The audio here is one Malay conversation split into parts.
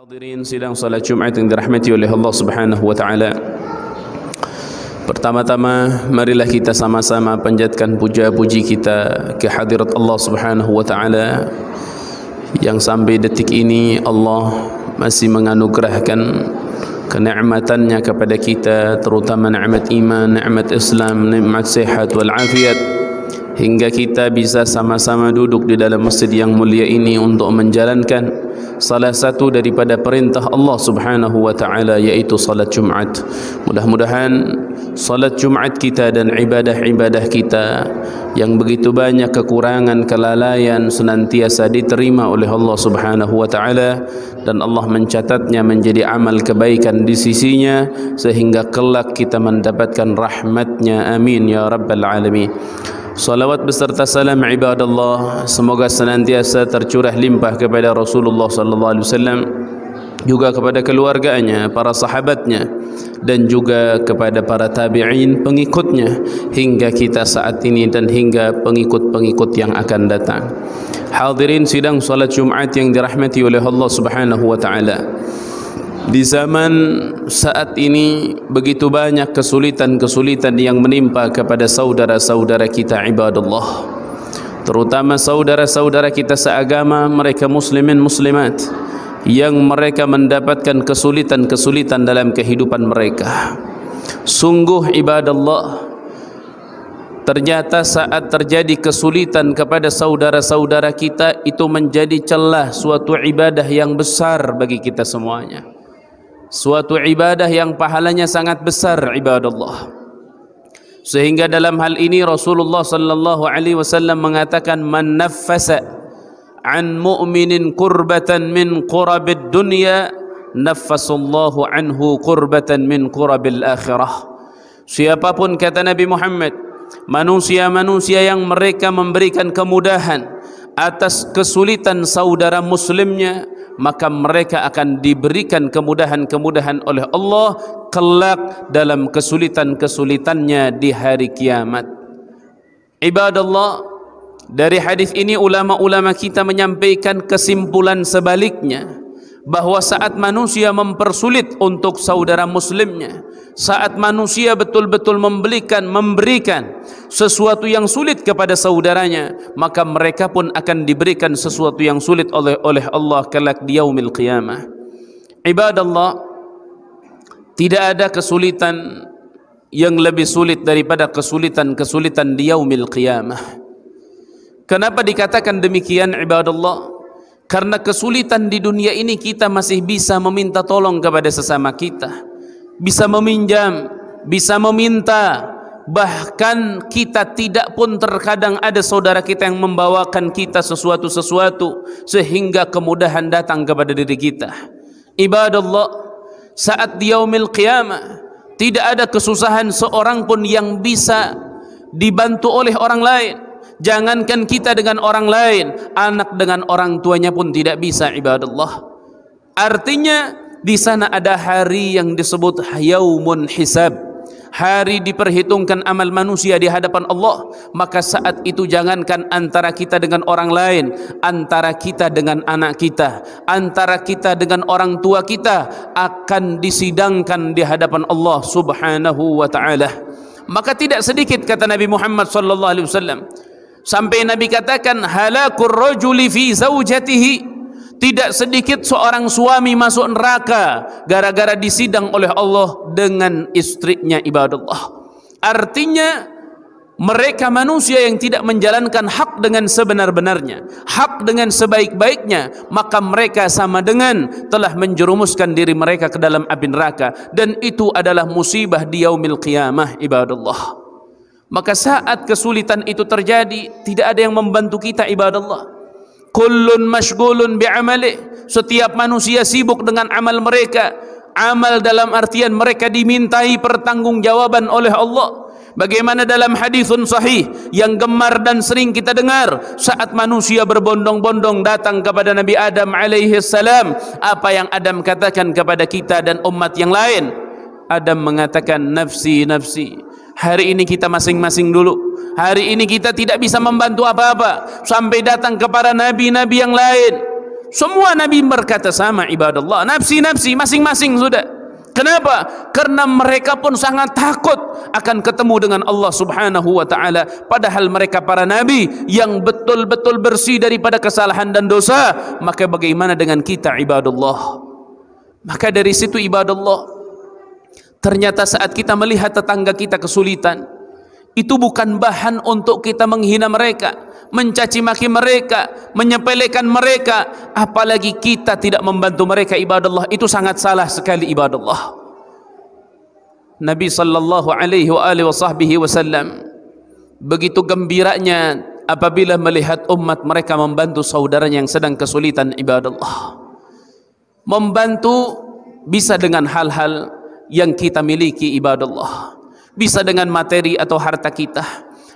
Hadirin sidang salat Jumat yang dirahmati oleh Allah Subhanahu wa taala. Pertama-tama marilah kita sama-sama panjatkan puja-puji kita ke hadirat Allah Subhanahu wa taala yang sampai detik ini Allah masih menganugerahkan kenikmatannya kepada kita, terutama nikmat iman, nikmat Islam, nikmat sehat wal afiat, hingga kita bisa sama-sama duduk di dalam masjid yang mulia ini untuk menjalankan salah satu daripada perintah Allah Subhanahu wa taala, yaitu salat Jumat. Mudah-mudahan salat Jumat kita dan ibadah-ibadah kita yang begitu banyak kekurangan, kelalaian senantiasa diterima oleh Allah Subhanahu wa taala, dan Allah mencatatnya menjadi amal kebaikan di sisinya sehingga kelak kita mendapatkan rahmatnya. Amin ya rabbal alamin. Salawat beserta salam ibadallah semoga senantiasa tercurah limpah kepada Rasulullah sallallahu alaihi wasallam, juga kepada keluarganya, para sahabatnya, dan juga kepada para tabi'in pengikutnya hingga kita saat ini dan hingga pengikut-pengikut yang akan datang. Hadirin sidang salat Jumat yang dirahmati oleh Allah Subhanahu wa taala. Di zaman saat ini begitu banyak kesulitan-kesulitan yang menimpa kepada saudara-saudara kita ibadallah, terutama saudara-saudara kita seagama, mereka muslimin muslimat yang mereka mendapatkan kesulitan-kesulitan dalam kehidupan mereka. Sungguh ibadallah, ternyata saat terjadi kesulitan kepada saudara-saudara kita itu menjadi celah suatu ibadah yang besar bagi kita semuanya, suatu ibadah yang pahalanya sangat besar ibadallah. Sehingga dalam hal ini Rasulullah sallallahu alaihi wasallam mengatakan, man naffasa an mu'minin qurbatan min qurabid dunya naffasallahu anhu qurbatan min qurabil akhirah. Siapapun, kata Nabi Muhammad, manusia-manusia yang mereka memberikan kemudahan atas kesulitan saudara muslimnya, maka mereka akan diberikan kemudahan-kemudahan oleh Allah kelak dalam kesulitan-kesulitannya di hari kiamat. Ibadallah, dari hadis ini ulama-ulama kita menyampaikan kesimpulan sebaliknya, bahwa saat manusia mempersulit untuk saudara muslimnya, saat manusia betul-betul memberikan sesuatu yang sulit kepada saudaranya, maka mereka pun akan diberikan sesuatu yang sulit oleh Allah kelak di yaumil qiyamah. Ibadallah, tidak ada kesulitan yang lebih sulit daripada kesulitan-kesulitan di yaumil qiyamah. Kenapa dikatakan demikian ibadallah? Karena kesulitan di dunia ini kita masih bisa meminta tolong kepada sesama kita, bisa meminjam, bisa meminta. Bahkan kita tidak pun terkadang ada saudara kita yang membawakan kita sesuatu sehingga kemudahan datang kepada diri kita. Ibadallah, saat di yaumil qiyamah tidak ada kesusahan seorang pun yang bisa dibantu oleh orang lain. Jangankan kita dengan orang lain, anak dengan orang tuanya pun tidak bisa ibadallah. Artinya di sana ada hari yang disebut yaumun hisab, hari diperhitungkan amal manusia di hadapan Allah. Maka saat itu jangankan antara kita dengan orang lain, antara kita dengan anak kita, antara kita dengan orang tua kita akan disidangkan di hadapan Allah Subhanahu wa taala. Maka tidak sedikit, kata Nabi Muhammad sallallahu alaihi wasallam, sampai Nabi katakan, halakur rajuli fi zaujatihi, tidak sedikit seorang suami masuk neraka gara-gara disidang oleh Allah dengan istrinya ibadallah. Artinya mereka manusia yang tidak menjalankan hak dengan sebenar-benarnya, hak dengan sebaik-baiknya, maka mereka sama dengan telah menjerumuskan diri mereka ke dalam api neraka, dan itu adalah musibah di yaumil qiyamah ibadallah. Maka saat kesulitan itu terjadi, tidak ada yang membantu kita ibadallah. Kullun mashghulun bi'amalih, setiap manusia sibuk dengan amal mereka. Amal dalam artian mereka dimintai pertanggungjawaban oleh Allah. Bagaimana dalam hadithun sahih yang gemar dan sering kita dengar, saat manusia berbondong-bondong datang kepada Nabi Adam alaihi salam, apa yang Adam katakan kepada kita dan umat yang lain? Adam mengatakan, nafsi nafsi. Hari ini kita masing-masing dulu. Hari ini kita tidak bisa membantu apa-apa, sampai datang kepada nabi-nabi yang lain. Semua Nabi berkata sama, ibadallah, nafsi-nafsi masing-masing sudah. Kenapa? Karena mereka pun sangat takut akan ketemu dengan Allah Subhanahu wa taala, padahal mereka para nabi yang betul-betul bersih daripada kesalahan dan dosa. Maka bagaimana dengan kita, ibadallah? Maka dari situ, ibadallah, ternyata saat kita melihat tetangga kita kesulitan, itu bukan bahan untuk kita menghina mereka, mencaci maki mereka, menyepelekan mereka, apalagi kita tidak membantu mereka, ibadallah. Itu sangat salah sekali, ibadallah. Nabi sallallahu alaihi wasallam begitu gembiranya apabila melihat umat mereka membantu saudaranya yang sedang kesulitan, ibadallah. Membantu bisa dengan hal-hal yang kita miliki, ibadallah. Bisa dengan materi atau harta kita,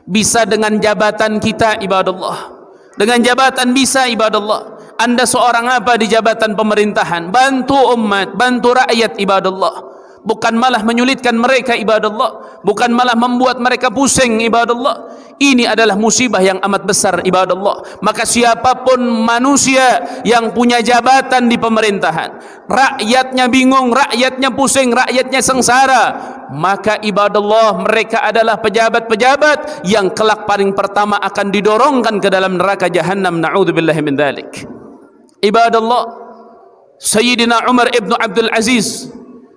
bisa dengan jabatan kita, ibadallah. Dengan jabatan bisa, ibadallah. Anda seorang apa di jabatan pemerintahan, bantu umat, bantu rakyat, ibadallah. Bukan malah menyulitkan mereka, ibadallah. Bukan malah membuat mereka pusing, ibadallah. Ini adalah musibah yang amat besar, ibadallah. Maka siapapun manusia yang punya jabatan di pemerintahan, rakyatnya bingung, rakyatnya pusing, rakyatnya sengsara, maka ibadallah, mereka adalah pejabat-pejabat yang kelak paling pertama akan didorongkan ke dalam neraka jahannam. Na'udzubillahi min dzalik. Ibadallah, Sayyidina Umar ibn Abdul Aziz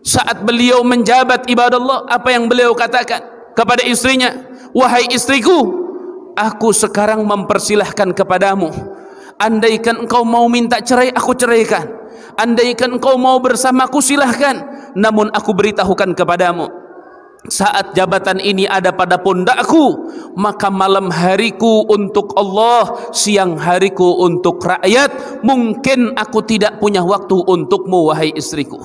saat beliau menjabat, ibadallah, apa yang beliau katakan kepada istrinya? Wahai istriku, aku sekarang mempersilahkan kepadamu. Andaikan engkau mau minta cerai, aku ceraikan. Andaikan engkau mau bersamaku, silahkan. Namun aku beritahukan kepadamu, saat jabatan ini ada pada pundakku, maka malam hariku untuk Allah, siang hariku untuk rakyat. Mungkin aku tidak punya waktu untukmu, wahai istriku.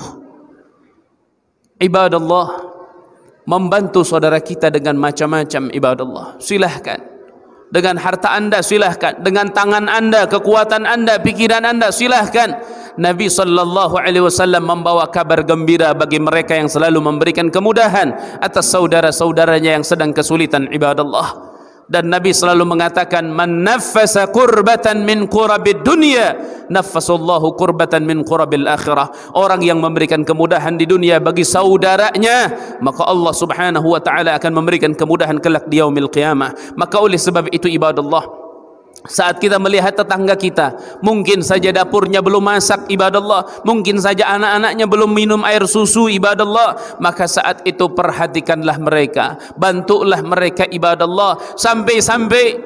Ibadallah, membantu saudara kita dengan macam-macam, ibadallah, silahkan. Dengan harta anda, silahkan. Dengan tangan anda, kekuatan anda, pikiran anda, silahkan. Nabi sallallahu alaihi wasallam membawa kabar gembira bagi mereka yang selalu memberikan kemudahan atas saudara-saudaranya yang sedang kesulitan, ibadallah. Dan Nabi selalu mengatakan, man naffasa kurbatan min kurabid dunya, naffasallahu kurbatan min kurabil akhirah. Orang yang memberikan kemudahan di dunia bagi saudaranya, maka Allah Subhanahu wa taala akan memberikan kemudahan kelak di yaumil qiyamah. Maka oleh sebab itu, ibadallah, saat kita melihat tetangga kita, mungkin saja dapurnya belum masak, ibadallah, mungkin saja anak-anaknya belum minum air susu, ibadallah, maka saat itu perhatikanlah mereka, bantulah mereka, ibadallah. Sampai-sampai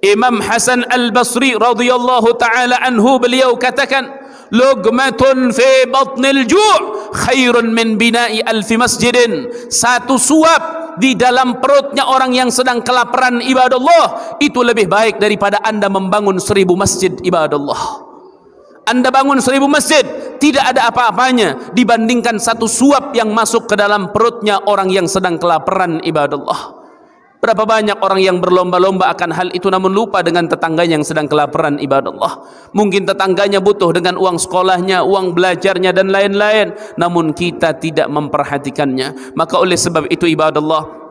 Imam Hasan Al-Basri radhiyallahu taala anhu, beliau katakan, lugmatun fi batnil ju' khairun min bina'i alfi masjidin. Satu suap di dalam perutnya orang yang sedang kelaparan, ibadallah, itu lebih baik daripada anda membangun 1000 masjid, ibadallah. Anda bangun 1000 masjid, tidak ada apa-apanya dibandingkan satu suap yang masuk ke dalam perutnya orang yang sedang kelaparan, ibadallah. Berapa banyak orang yang berlomba-lomba akan hal itu namun lupa dengan tetangganya yang sedang kelaparan, ibadallah. Mungkin tetangganya butuh dengan uang sekolahnya, uang belajarnya dan lain-lain, namun kita tidak memperhatikannya. Maka oleh sebab itu, ibadallah,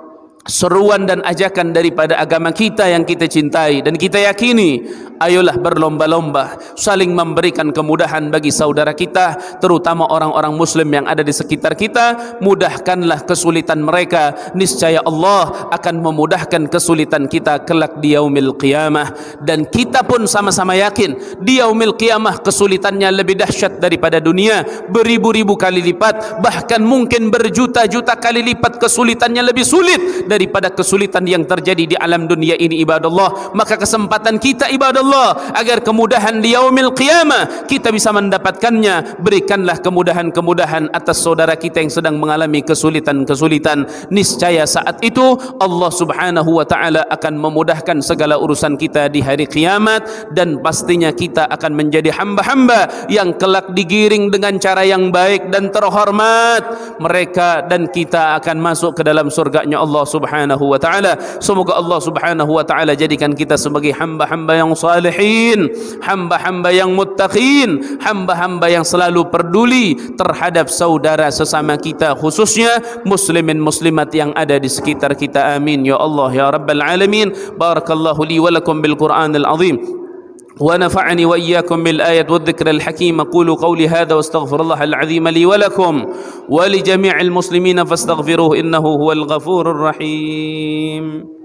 seruan dan ajakan daripada agama kita yang kita cintai dan kita yakini, ayolah berlomba-lomba saling memberikan kemudahan bagi saudara kita, terutama orang-orang muslim yang ada di sekitar kita. Mudahkanlah kesulitan mereka, niscaya Allah akan memudahkan kesulitan kita kelak di yaumil qiyamah. Dan kita pun sama-sama yakin di yaumil qiyamah kesulitannya lebih dahsyat daripada dunia, beribu-ribu kali lipat, bahkan mungkin berjuta-juta kali lipat kesulitannya lebih sulit daripada kesulitan yang terjadi di alam dunia ini, ibadallah. Maka kesempatan kita, ibadallah, agar kemudahan di yaumil qiyamah kita bisa mendapatkannya, berikanlah kemudahan-kemudahan atas saudara kita yang sedang mengalami kesulitan-kesulitan. Niscaya saat itu Allah Subhanahu wa taala akan memudahkan segala urusan kita di hari kiamat, dan pastinya kita akan menjadi hamba-hamba yang kelak digiring dengan cara yang baik dan terhormat. Mereka dan kita akan masuk ke dalam surganya Allah Subhanahu wa taala. Semoga Allah Subhanahu wa taala jadikan kita sebagai hamba-hamba yang salihin, hamba-hamba yang muttaqin, hamba-hamba yang selalu peduli terhadap saudara sesama kita, khususnya muslimin muslimat yang ada di sekitar kita. Amin ya Allah ya rabbal alamin. Barakallahu li wa lakum bil Qur'anil azim. ونفعني وإياكم بالآية والذكر الحكيم. أقول قولي هذا واستغفر الله العظيم لي ولكم ولجميع المسلمين فاستغفروه إنه هو الغفور الرحيم.